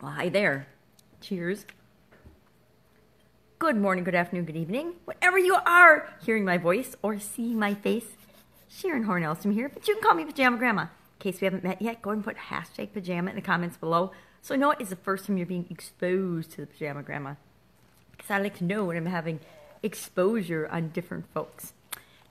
Well, hi there. Cheers. Good morning, good afternoon, good evening. Whenever you are hearing my voice or seeing my face, Sharon Horne-Ellstrom here, but you can call me Pajama Grandma. In case we haven't met yet, go and put hashtag pajama in the comments below so I know it is the first time you're being exposed to the Pajama Grandma. Because I like to know when I'm having exposure on different folks.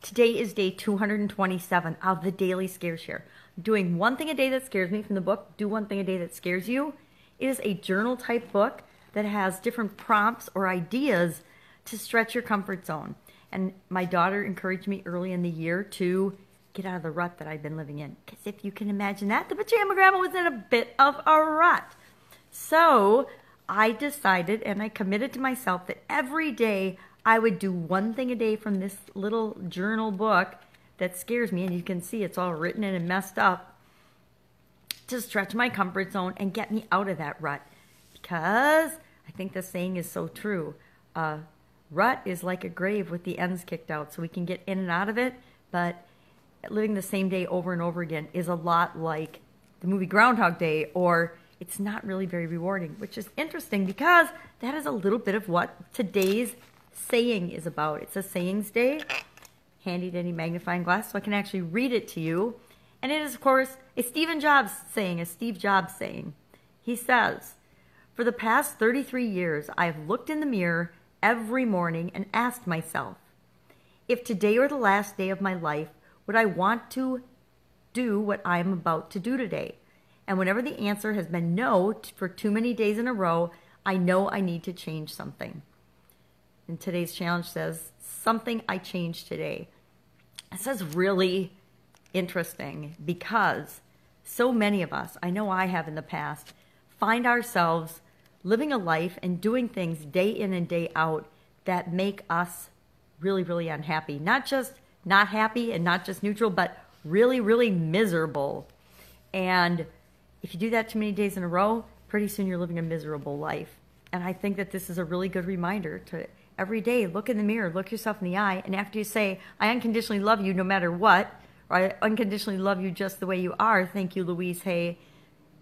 Today is day 227 of the Daily Scare Share. Doing one thing a day that scares me from the book, Do One Thing a Day That Scares You. It is a journal type book that has different prompts or ideas to stretch your comfort zone. And my daughter encouraged me early in the year to get out of the rut that I've been living in. Because if you can imagine that, the Pajama Grandma was in a bit of a rut. So I decided and I committed to myself that every day I would do one thing a day from this little journal book that scares me. And you can see it's all written in and messed up to stretch my comfort zone and get me out of that rut. Because I think the saying is so true. Rut is like a grave with the ends kicked out, so we can get in and out of it, but living the same day over and over again is a lot like the movie Groundhog Day, or it's not really very rewarding, which is interesting because that is a little bit of what today's saying is about. It's a sayings day, handy dandy magnifying glass, so I can actually read it to you. And it is, of course, a Steve Jobs saying. He says, "For the past 33 years, I have looked in the mirror every morning and asked myself, if today were the last day of my life, would I want to do what I am about to do today? And whenever the answer has been no for too many days in a row, I know I need to change something." And today's challenge says, something I changed today. This is really interesting because so many of us, I know I have in the past, find ourselves living a life and doing things day in and day out that make us really, really unhappy. Not just not happy and not just neutral, but really, really miserable. And if you do that too many days in a row, pretty soon you're living a miserable life. And I think that this is a really good reminder to every day look in the mirror, look yourself in the eye, and after you say, I unconditionally love you no matter what, or I unconditionally love you just the way you are, thank you, Louise Hay,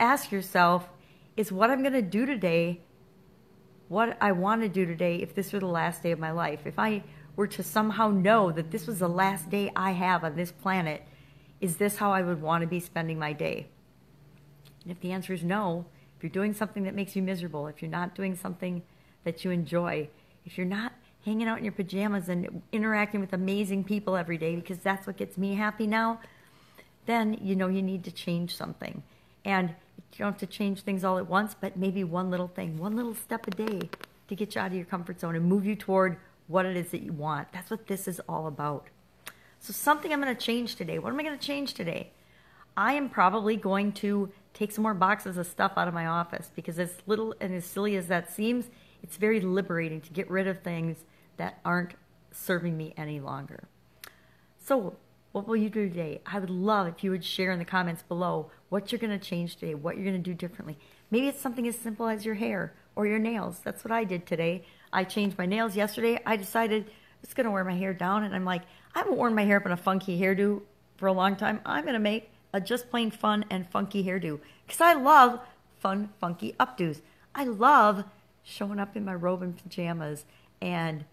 ask yourself, is what I'm going to do today what I want to do today if this were the last day of my life? If I were to somehow know that this was the last day I have on this planet, is this how I would want to be spending my day? And if the answer is no, if you're doing something that makes you miserable, if you're not doing something that you enjoy, if you're not hanging out in your pajamas and interacting with amazing people every day, because that's what gets me happy now, then you know you need to change something. And you don't have to change things all at once, but maybe one little thing, one little step a day to get you out of your comfort zone and move you toward what it is that you want. That's what this is all about. So something I'm going to change today. What am I going to change today? I am probably going to take some more boxes of stuff out of my office because as little and as silly as that seems, it's very liberating to get rid of things that aren't serving me any longer. So what will you do today? I would love if you would share in the comments below what you're going to change today, what you're going to do differently. Maybe it's something as simple as your hair or your nails. That's what I did today. I changed my nails yesterday. I decided I'm just going to wear my hair down, and I'm like, I haven't worn my hair up in a funky hairdo for a long time. I'm going to make a just plain fun and funky hairdo because I love fun, funky updos. I love showing up in my robe and pajamas and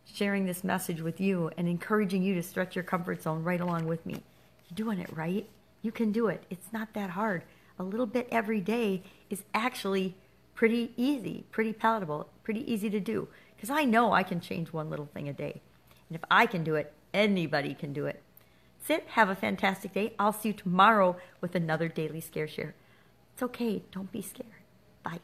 sharing this message with you and encouraging you to stretch your comfort zone right along with me. You're doing it right. You can do it. It's not that hard. A little bit every day is actually pretty easy, pretty palatable, pretty easy to do. Because I know I can change one little thing a day. And if I can do it, anybody can do it. That's it. Have a fantastic day. I'll see you tomorrow with another Daily Scare Share. It's okay. Don't be scared. Bye.